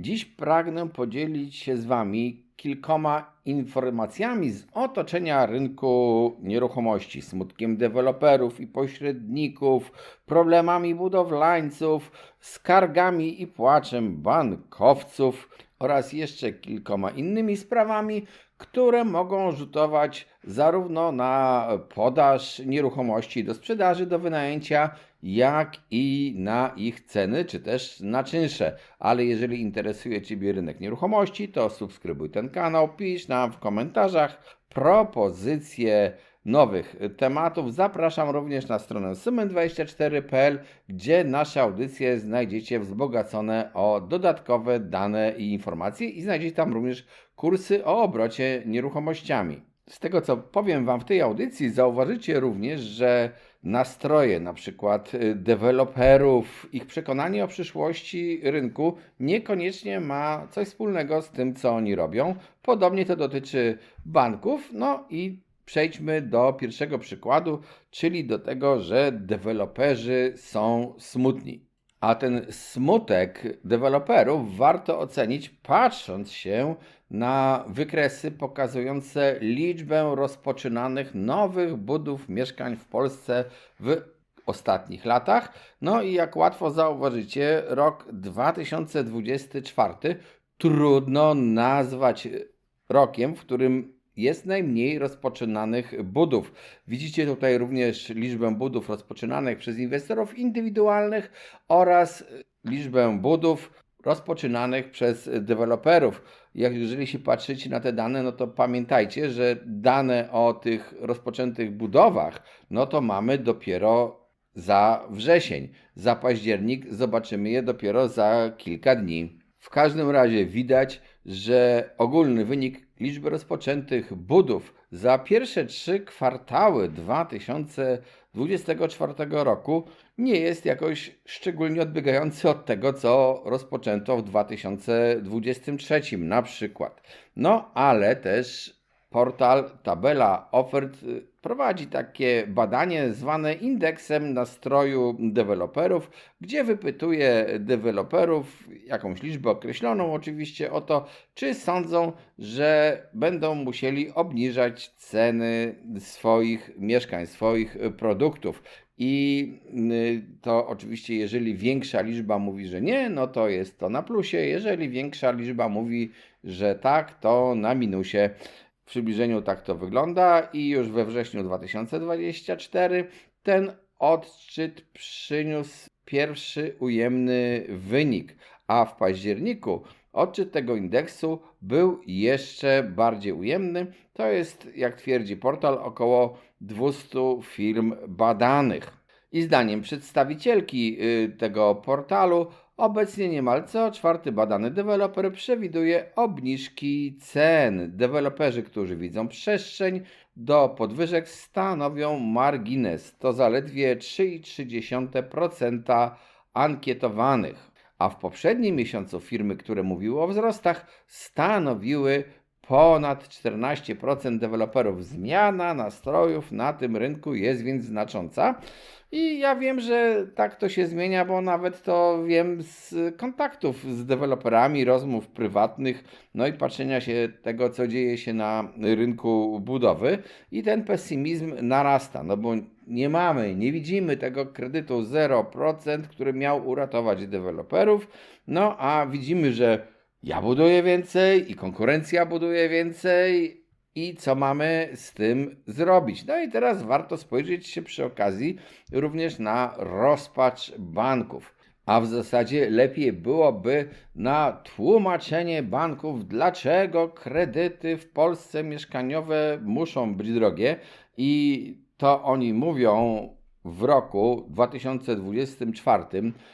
Dziś pragnę podzielić się z Wami kilkoma informacjami z otoczenia rynku nieruchomości, smutkiem deweloperów i pośredników, problemami budowlańców, skargami i płaczem bankowców oraz jeszcze kilkoma innymi sprawami, które mogą rzutować zarówno na podaż nieruchomości do sprzedaży, do wynajęcia, jak i na ich ceny, czy też na czynsze. Ale jeżeli interesuje Ciebie rynek nieruchomości, to subskrybuj ten kanał, pisz nam w komentarzach propozycje nowych tematów. Zapraszam również na stronę symen24.pl, gdzie nasze audycje znajdziecie wzbogacone o dodatkowe dane i informacje i znajdziecie tam również kursy o obrocie nieruchomościami. Z tego, co powiem Wam w tej audycji, zauważycie również, że nastroje na przykład deweloperów, ich przekonanie o przyszłości rynku niekoniecznie ma coś wspólnego z tym, co oni robią. Podobnie to dotyczy banków. No i przejdźmy do pierwszego przykładu, czyli do tego, że deweloperzy są smutni. A ten smutek deweloperów warto ocenić patrząc się na wykresy pokazujące liczbę rozpoczynanych nowych budów mieszkań w Polsce w ostatnich latach. No i jak łatwo zauważycie, rok 2024 trudno nazwać rokiem, w którym jest najmniej rozpoczynanych budów. Widzicie tutaj również liczbę budów rozpoczynanych przez inwestorów indywidualnych oraz liczbę budów rozpoczynanych przez deweloperów. Jeżeli się patrzycie na te dane, no to pamiętajcie, że dane o tych rozpoczętych budowach, no to mamy dopiero za wrzesień. Za październik zobaczymy je dopiero za kilka dni. W każdym razie widać, że ogólny wynik liczby rozpoczętych budów za pierwsze 3 kwartały 2024 roku nie jest jakoś szczególnie odbiegający od tego, co rozpoczęto w 2023 na przykład. No ale też portal Tabela Ofert prowadzi takie badanie zwane indeksem nastroju deweloperów, gdzie wypytuje deweloperów, jakąś liczbę określoną oczywiście, o to, czy sądzą, że będą musieli obniżać ceny swoich mieszkań, swoich produktów. I to oczywiście, jeżeli większa liczba mówi, że nie, no to jest to na plusie. Jeżeli większa liczba mówi, że tak, to na minusie. W przybliżeniu tak to wygląda i już we wrześniu 2024 ten odczyt przyniósł pierwszy ujemny wynik, a w październiku odczyt tego indeksu był jeszcze bardziej ujemny. To jest, jak twierdzi portal, około 200 firm badanych. I zdaniem przedstawicielki tego portalu, obecnie niemal co 4. badany deweloper przewiduje obniżki cen. Deweloperzy, którzy widzą przestrzeń do podwyżek, stanowią margines. To zaledwie 3,3% ankietowanych. A w poprzednim miesiącu firmy, które mówiły o wzrostach, stanowiły ponad 14% deweloperów. Zmiana nastrojów na tym rynku jest więc znacząca. I ja wiem, że tak to się zmienia, bo nawet to wiem z kontaktów z deweloperami, rozmów prywatnych, no i patrzenia się tego, co dzieje się na rynku budowy. I ten pesymizm narasta, no bo nie widzimy tego kredytu 0%, który miał uratować deweloperów, no a widzimy, że ja buduję więcej i konkurencja buduje więcej. I co mamy z tym zrobić? No i teraz warto spojrzeć się przy okazji również na rozpacz banków. A w zasadzie lepiej byłoby na tłumaczenie banków, dlaczego kredyty w Polsce mieszkaniowe muszą być drogie. I to oni mówią w roku 2024,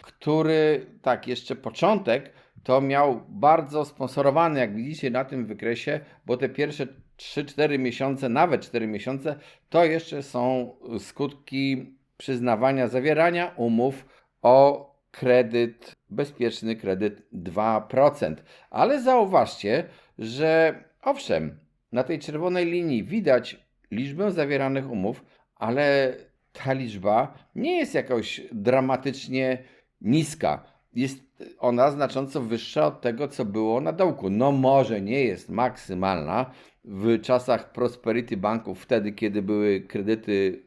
który, tak jeszcze początek, to miał bardzo sponsorowany, jak widzicie na tym wykresie, bo te pierwsze 3-4 miesiące, nawet 4 miesiące, to jeszcze są skutki przyznawania, zawierania umów o kredyt, bezpieczny kredyt 2%. Ale zauważcie, że owszem, na tej czerwonej linii widać liczbę zawieranych umów, ale ta liczba nie jest jakoś dramatycznie niska. jest ona znacząco wyższa od tego, co było na dołku. No może nie jest maksymalna w czasach prosperity banków, wtedy kiedy były kredyty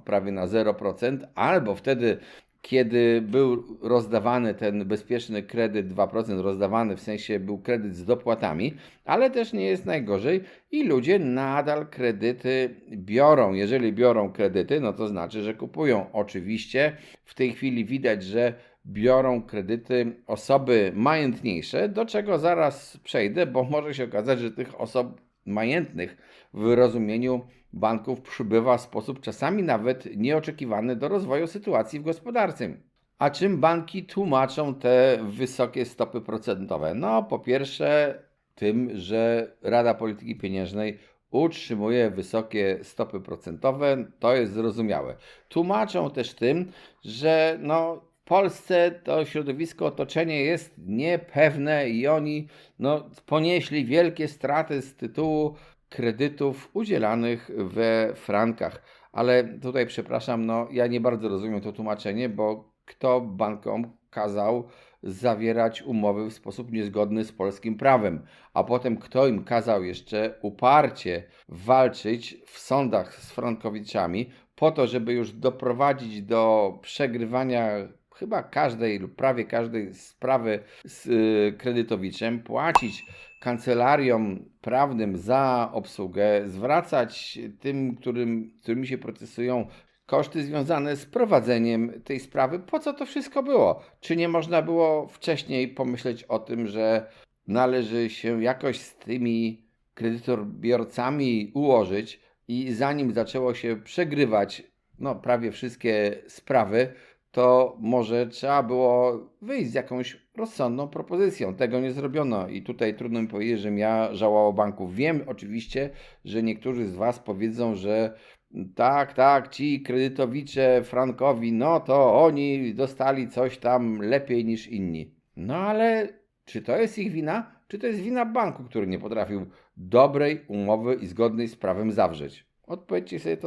prawie na 0%, albo wtedy kiedy był rozdawany ten bezpieczny kredyt 2%, rozdawany w sensie był kredyt z dopłatami, ale też nie jest najgorzej i ludzie nadal kredyty biorą. Jeżeli biorą kredyty, no to znaczy, że kupują. Oczywiście w tej chwili widać, że biorą kredyty osoby majętniejsze, do czego zaraz przejdę, bo może się okazać, że tych osób majętnych w rozumieniu banków przybywa w sposób czasami nawet nieoczekiwany do rozwoju sytuacji w gospodarce. A czym banki tłumaczą te wysokie stopy procentowe? No, po pierwsze tym, że Rada Polityki Pieniężnej utrzymuje wysokie stopy procentowe, to jest zrozumiałe. Tłumaczą też tym, że w Polsce to środowisko, otoczenie jest niepewne i oni ponieśli wielkie straty z tytułu kredytów udzielanych we frankach. Ale tutaj przepraszam, ja nie bardzo rozumiem to tłumaczenie, bo kto bankom kazał zawierać umowy w sposób niezgodny z polskim prawem, a potem kto im kazał jeszcze uparcie walczyć w sądach z frankowiczami po to, żeby już doprowadzić do przegrywania chyba każdej lub prawie każdej sprawy z kredytowiczem, płacić kancelariom prawnym za obsługę, zwracać tym, którymi się procesują, koszty związane z prowadzeniem tej sprawy. Po co to wszystko było? Czy nie można było wcześniej pomyśleć o tym, że należy się jakoś z tymi kredytobiorcami ułożyć i zanim zaczęło się przegrywać prawie wszystkie sprawy, to może trzeba było wyjść z jakąś rozsądną propozycją. Tego nie zrobiono i tutaj trudno mi powiedzieć, żebym ja żałował banków. Wiem oczywiście, że niektórzy z Was powiedzą, że tak, ci kredytowicze frankowi, to oni dostali coś tam lepiej niż inni. No ale czy to jest ich wina? Czy to jest wina banku, który nie potrafił dobrej umowy i zgodnej z prawem zawrzeć? Odpowiedzcie sobie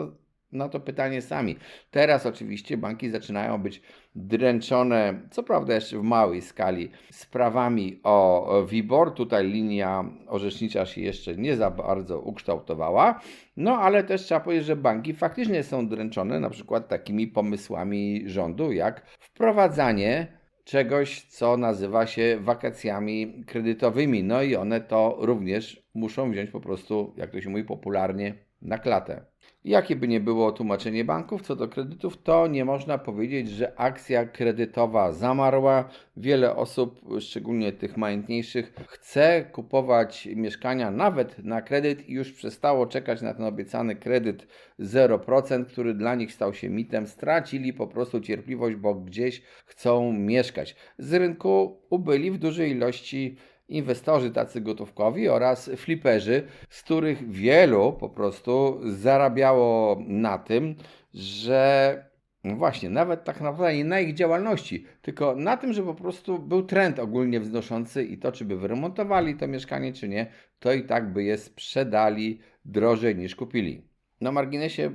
na to pytanie sami. Teraz oczywiście banki zaczynają być dręczone, co prawda jeszcze w małej skali, sprawami o WIBOR. Tutaj linia orzecznicza się jeszcze nie za bardzo ukształtowała. Ale też trzeba powiedzieć, że banki faktycznie są dręczone na przykład takimi pomysłami rządu, jak wprowadzanie czegoś, co nazywa się wakacjami kredytowymi. I one to również muszą wziąć po prostu, jak to się mówi popularnie, na klatę. Jakie by nie było tłumaczenie banków co do kredytów, to nie można powiedzieć, że akcja kredytowa zamarła. Wiele osób, szczególnie tych majętniejszych, chce kupować mieszkania nawet na kredyt i już przestało czekać na ten obiecany kredyt 0%, który dla nich stał się mitem. Stracili po prostu cierpliwość, bo gdzieś chcą mieszkać. Z rynku ubyli w dużej ilości inwestorzy tacy gotówkowi oraz fliperzy, z których wielu po prostu zarabiało na tym, że właśnie, nawet tak naprawdę nie na ich działalności, tylko na tym, że po prostu był trend ogólnie wznoszący i to, czy by wyremontowali to mieszkanie, czy nie, to i tak by je sprzedali drożej niż kupili. Na marginesie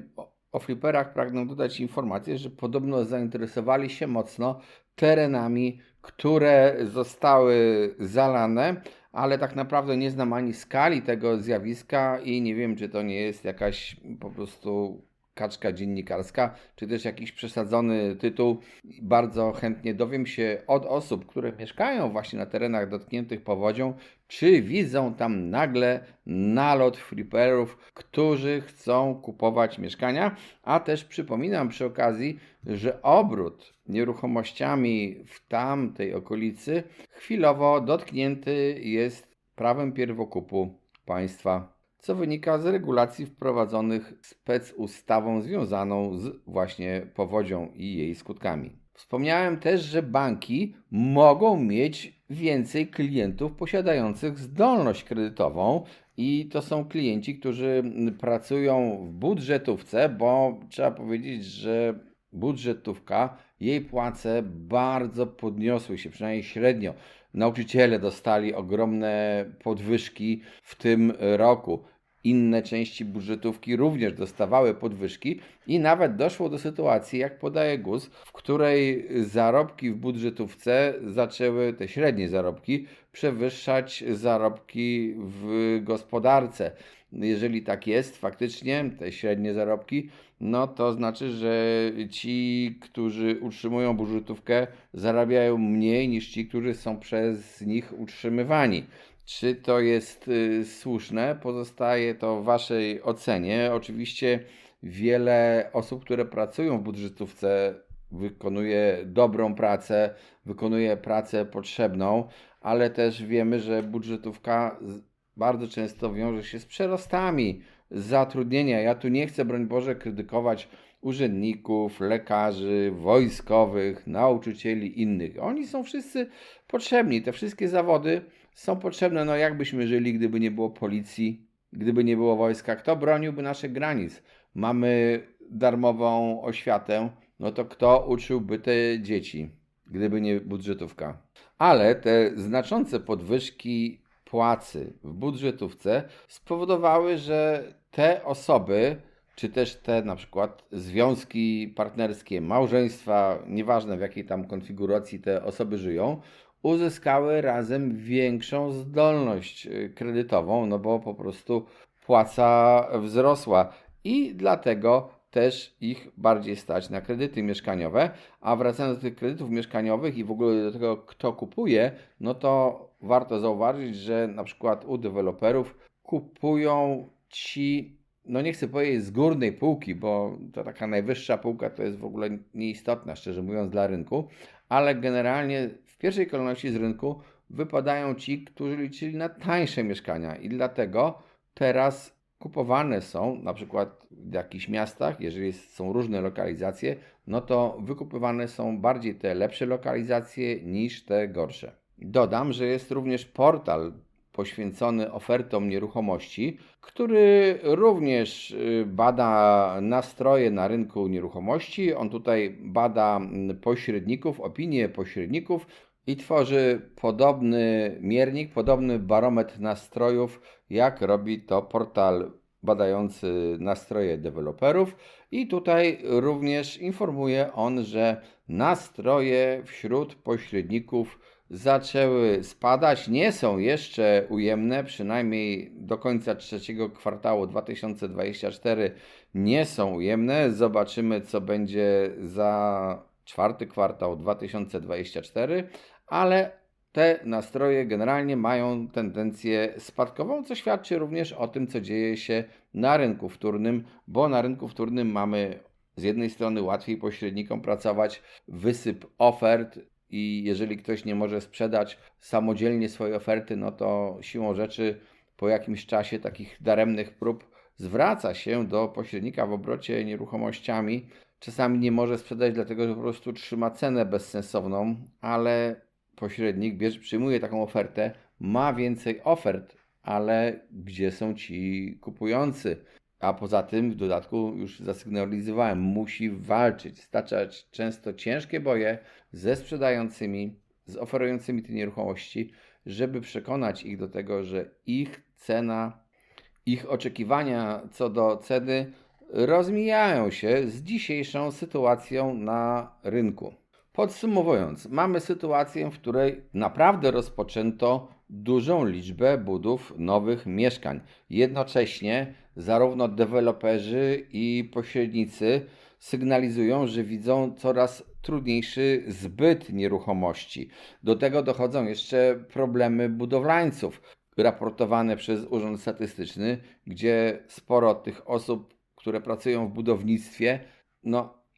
o fliperach pragnę dodać informację, że podobno zainteresowali się mocno terenami, które zostały zalane, ale tak naprawdę nie znam ani skali tego zjawiska i nie wiem, czy to nie jest jakaś po prostu kaczka dziennikarska, czy też jakiś przesadzony tytuł. Bardzo chętnie dowiem się od osób, które mieszkają właśnie na terenach dotkniętych powodzią, czy widzą tam nagle nalot fliperów, którzy chcą kupować mieszkania, a też przypominam przy okazji, że obrót nieruchomościami w tamtej okolicy chwilowo dotknięty jest prawem pierwokupu państwa, co wynika z regulacji wprowadzonych specustawą związaną z właśnie powodzią i jej skutkami. Wspomniałem też, że banki mogą mieć więcej klientów posiadających zdolność kredytową i to są klienci, którzy pracują w budżetówce, bo trzeba powiedzieć, że budżetówka, jej płace bardzo podniosły się, przynajmniej średnio. Nauczyciele dostali ogromne podwyżki w tym roku. inne części budżetówki również dostawały podwyżki i nawet doszło do sytuacji, jak podaje GUS, w której zarobki w budżetówce zaczęły, te średnie zarobki, przewyższać zarobki w gospodarce. Jeżeli tak jest faktycznie, te średnie zarobki, no to znaczy, że ci, którzy utrzymują budżetówkę, zarabiają mniej niż ci, którzy są przez nich utrzymywani. Czy to jest słuszne? Pozostaje to w Waszej ocenie. Oczywiście wiele osób, które pracują w budżetówce, wykonuje dobrą pracę, wykonuje pracę potrzebną, ale też wiemy, że budżetówka bardzo często wiąże się z przerostami zatrudnienia. Ja tu nie chcę, broń Boże, krytykować urzędników, lekarzy, wojskowych, nauczycieli, innych. Oni są wszyscy potrzebni. Te wszystkie zawody są potrzebne. No jak byśmy żyli, gdyby nie było policji, gdyby nie było wojska? Kto broniłby naszych granic? Mamy darmową oświatę, no to kto uczyłby te dzieci, gdyby nie budżetówka? Ale te znaczące podwyżki płacy w budżetówce spowodowały, że te osoby, czy też te na przykład związki partnerskie, małżeństwa, nieważne w jakiej tam konfiguracji te osoby żyją, uzyskały razem większą zdolność kredytową, no bo po prostu płaca wzrosła i dlatego też ich bardziej stać na kredyty mieszkaniowe. A wracając do tych kredytów mieszkaniowych i w ogóle do tego, kto kupuje, no to warto zauważyć, że na przykład u deweloperów kupują ci, no nie chcę powiedzieć z górnej półki, bo to taka najwyższa półka to jest w ogóle nieistotna, szczerze mówiąc, dla rynku, ale generalnie w pierwszej kolejności z rynku wypadają ci, którzy liczyli na tańsze mieszkania i dlatego teraz kupowane są, na przykład w jakichś miastach, jeżeli są różne lokalizacje, no to wykupywane są bardziej te lepsze lokalizacje niż te gorsze. Dodam, że jest również portal poświęcony ofertom nieruchomości, który również bada nastroje na rynku nieruchomości. On tutaj bada pośredników, opinie pośredników i tworzy podobny miernik, podobny barometr nastrojów, jak robi to portal badający nastroje deweloperów. I tutaj również informuje on, że nastroje wśród pośredników zaczęły spadać, nie są jeszcze ujemne, przynajmniej do końca trzeciego kwartału 2024 nie są ujemne. Zobaczymy, co będzie za czwarty kwartał 2024, ale te nastroje generalnie mają tendencję spadkową, co świadczy również o tym, co dzieje się na rynku wtórnym, bo na rynku wtórnym mamy z jednej strony łatwiej pośrednikom pracować, wysyp ofert i jeżeli ktoś nie może sprzedać samodzielnie swojej oferty, no to siłą rzeczy po jakimś czasie takich daremnych prób zwraca się do pośrednika w obrocie nieruchomościami. Czasami nie może sprzedać, dlatego że po prostu trzyma cenę bezsensowną, ale pośrednik przyjmuje taką ofertę, ma więcej ofert, ale gdzie są ci kupujący? A poza tym, w dodatku już zasygnalizowałem, musi walczyć, staczać często ciężkie boje ze sprzedającymi, z oferującymi te nieruchomości, żeby przekonać ich do tego, że ich cena, ich oczekiwania co do ceny rozmijają się z dzisiejszą sytuacją na rynku. Podsumowując, mamy sytuację, w której naprawdę rozpoczęto dużą liczbę budów nowych mieszkań. Jednocześnie zarówno deweloperzy i pośrednicy sygnalizują, że widzą coraz trudniejszy zbyt nieruchomości. Do tego dochodzą jeszcze problemy budowlańców, raportowane przez Urząd Statystyczny, gdzie sporo tych osób, które pracują w budownictwie,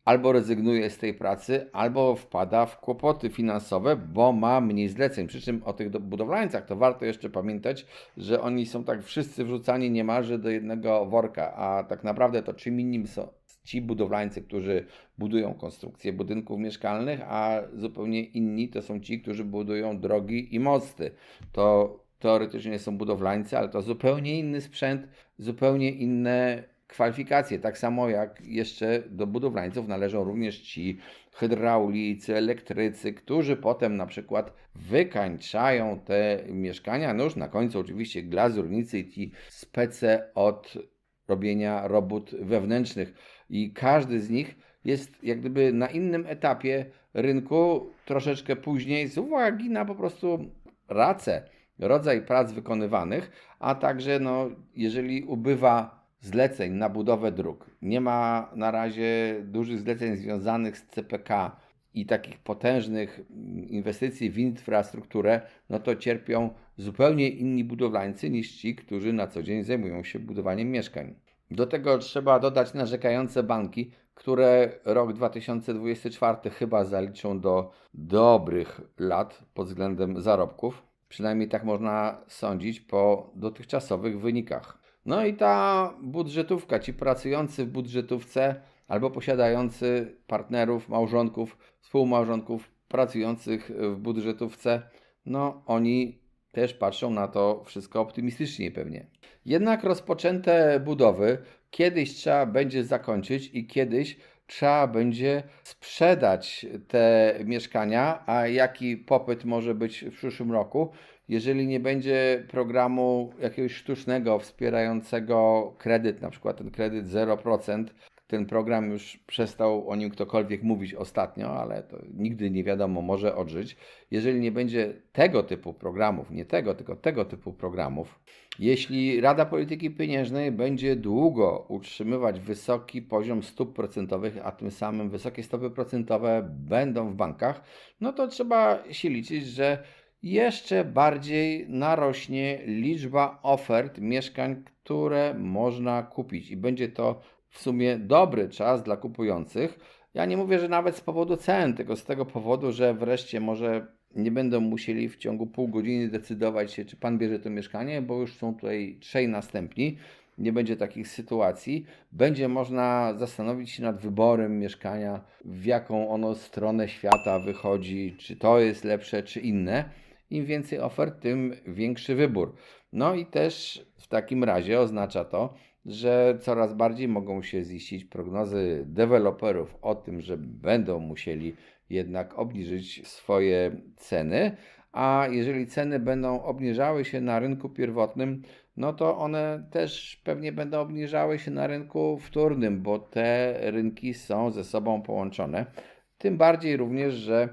albo rezygnuje z tej pracy, albo wpada w kłopoty finansowe, bo ma mniej zleceń. Przy czym o tych budowlańcach to warto jeszcze pamiętać, że oni są tak wszyscy wrzucani niemalże do jednego worka, a tak naprawdę to czym innym są ci budowlańcy, którzy budują konstrukcje budynków mieszkalnych, a zupełnie inni to są ci, którzy budują drogi i mosty. To teoretycznie są budowlańcy, ale to zupełnie inny sprzęt, zupełnie inne kwalifikacje. Tak samo jak jeszcze do budowlańców należą również ci hydraulicy, elektrycy, którzy potem na przykład wykańczają te mieszkania. No już na końcu oczywiście glazurnicy i ci spece od robienia robót wewnętrznych. I każdy z nich jest jak gdyby na innym etapie rynku, troszeczkę później, z uwagi na po prostu rodzaj prac wykonywanych, a także jeżeli ubywa zleceń na budowę dróg, nie ma na razie dużych zleceń związanych z CPK i takich potężnych inwestycji w infrastrukturę, no to cierpią zupełnie inni budowlańcy niż ci, którzy na co dzień zajmują się budowaniem mieszkań. Do tego trzeba dodać narzekające banki, które rok 2024 chyba zaliczą do dobrych lat pod względem zarobków. Przynajmniej tak można sądzić po dotychczasowych wynikach. No i ta budżetówka, ci pracujący w budżetówce albo posiadający partnerów, małżonków, współmałżonków pracujących w budżetówce, no oni też patrzą na to wszystko optymistycznie pewnie. Jednak rozpoczęte budowy kiedyś trzeba będzie zakończyć i kiedyś trzeba będzie sprzedać te mieszkania, a jaki popyt może być w przyszłym roku, jeżeli nie będzie programu jakiegoś sztucznego wspierającego kredyt, na przykład ten kredyt 0%. Ten program już przestał o nim ktokolwiek mówić ostatnio, ale to nigdy nie wiadomo, może odżyć. Jeżeli nie będzie tego typu programów, nie tego, tylko tego typu programów, jeśli Rada Polityki Pieniężnej będzie długo utrzymywać wysoki poziom stóp procentowych, a tym samym wysokie stopy procentowe będą w bankach, no to trzeba się liczyć, że jeszcze bardziej narośnie liczba ofert mieszkań, które można kupić i będzie to w sumie dobry czas dla kupujących. Ja nie mówię, że nawet z powodu cen, tylko z tego powodu, że wreszcie może nie będą musieli w ciągu pół godziny decydować się, czy pan bierze to mieszkanie, bo już są tutaj trzej następni. Nie będzie takich sytuacji. Będzie można zastanowić się nad wyborem mieszkania, w jaką ono stronę świata wychodzi, czy to jest lepsze, czy inne. Im więcej ofert, tym większy wybór. No i też w takim razie oznacza to, że coraz bardziej mogą się ziścić prognozy deweloperów o tym, że będą musieli jednak obniżyć swoje ceny, a jeżeli ceny będą obniżały się na rynku pierwotnym, no to one też pewnie będą obniżały się na rynku wtórnym, bo te rynki są ze sobą połączone. Tym bardziej również, że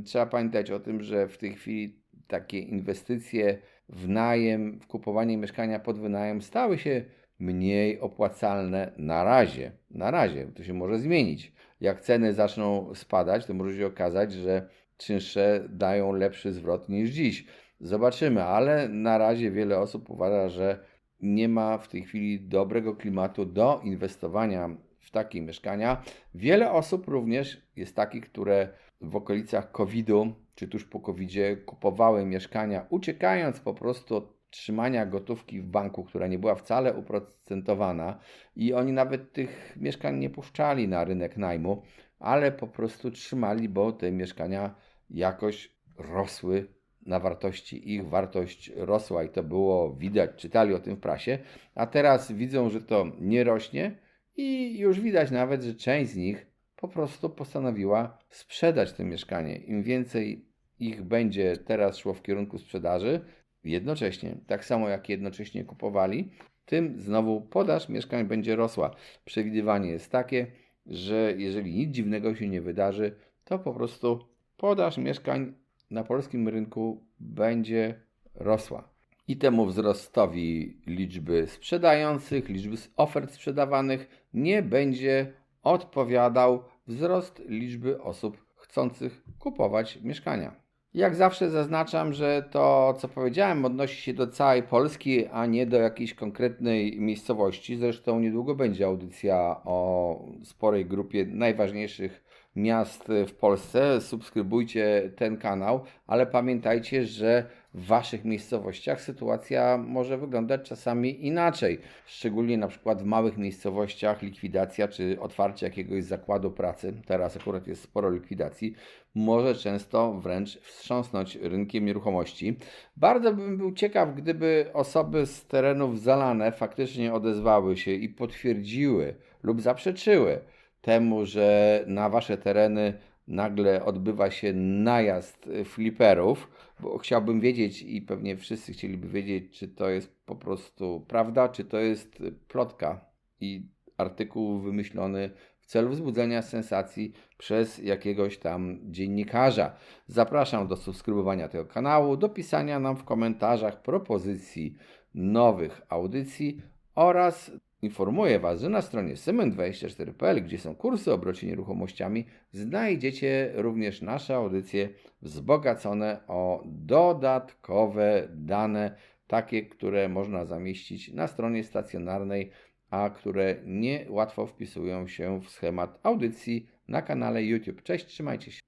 trzeba pamiętać o tym, że w tej chwili takie inwestycje w najem, w kupowanie mieszkania pod wynajem stały się mniej opłacalne na razie. Na razie, to się może zmienić. Jak ceny zaczną spadać, to może się okazać, że czynsze dają lepszy zwrot niż dziś. Zobaczymy, ale na razie wiele osób uważa, że nie ma w tej chwili dobrego klimatu do inwestowania w takie mieszkania. Wiele osób również jest takich, które w okolicach COVID-u czy tuż po COVID-zie kupowały mieszkania, uciekając po prostu od trzymania gotówki w banku, która nie była wcale oprocentowana i oni nawet tych mieszkań nie puszczali na rynek najmu, ale po prostu trzymali, bo te mieszkania jakoś rosły na wartości, ich wartość rosła i to było widać, czytali o tym w prasie, a teraz widzą, że to nie rośnie i już widać nawet, że część z nich po prostu postanowiła sprzedać to mieszkanie. Im więcej ich będzie teraz szło w kierunku sprzedaży, jednocześnie, tak samo jak jednocześnie kupowali, tym znowu podaż mieszkań będzie rosła. Przewidywanie jest takie, że jeżeli nic dziwnego się nie wydarzy, to po prostu podaż mieszkań na polskim rynku będzie rosła. I temu wzrostowi liczby sprzedających, liczby ofert sprzedawanych nie będzie odpowiadał wzrost liczby osób chcących kupować mieszkania. Jak zawsze zaznaczam, że to, co powiedziałem, odnosi się do całej Polski, a nie do jakiejś konkretnej miejscowości. Zresztą niedługo będzie audycja o sporej grupie najważniejszych miast w Polsce. Subskrybujcie ten kanał, ale pamiętajcie, że w waszych miejscowościach sytuacja może wyglądać czasami inaczej. Szczególnie na przykład w małych miejscowościach likwidacja czy otwarcie jakiegoś zakładu pracy, teraz akurat jest sporo likwidacji, może często wręcz wstrząsnąć rynkiem nieruchomości. Bardzo bym był ciekaw, gdyby osoby z terenów zalane faktycznie odezwały się i potwierdziły lub zaprzeczyły temu, że na wasze tereny nagle odbywa się najazd fliperów, bo chciałbym wiedzieć i pewnie wszyscy chcieliby wiedzieć, czy to jest po prostu prawda, czy to jest plotka i artykuł wymyślony w celu wzbudzenia sensacji przez jakiegoś tam dziennikarza. Zapraszam do subskrybowania tego kanału, do pisania nam w komentarzach propozycji nowych audycji oraz informuję Was, że na stronie semen24.pl, gdzie są kursy o obrocie nieruchomościami, znajdziecie również nasze audycje wzbogacone o dodatkowe dane, takie, które można zamieścić na stronie stacjonarnej, a które nie łatwo wpisują się w schemat audycji na kanale YouTube. Cześć, trzymajcie się.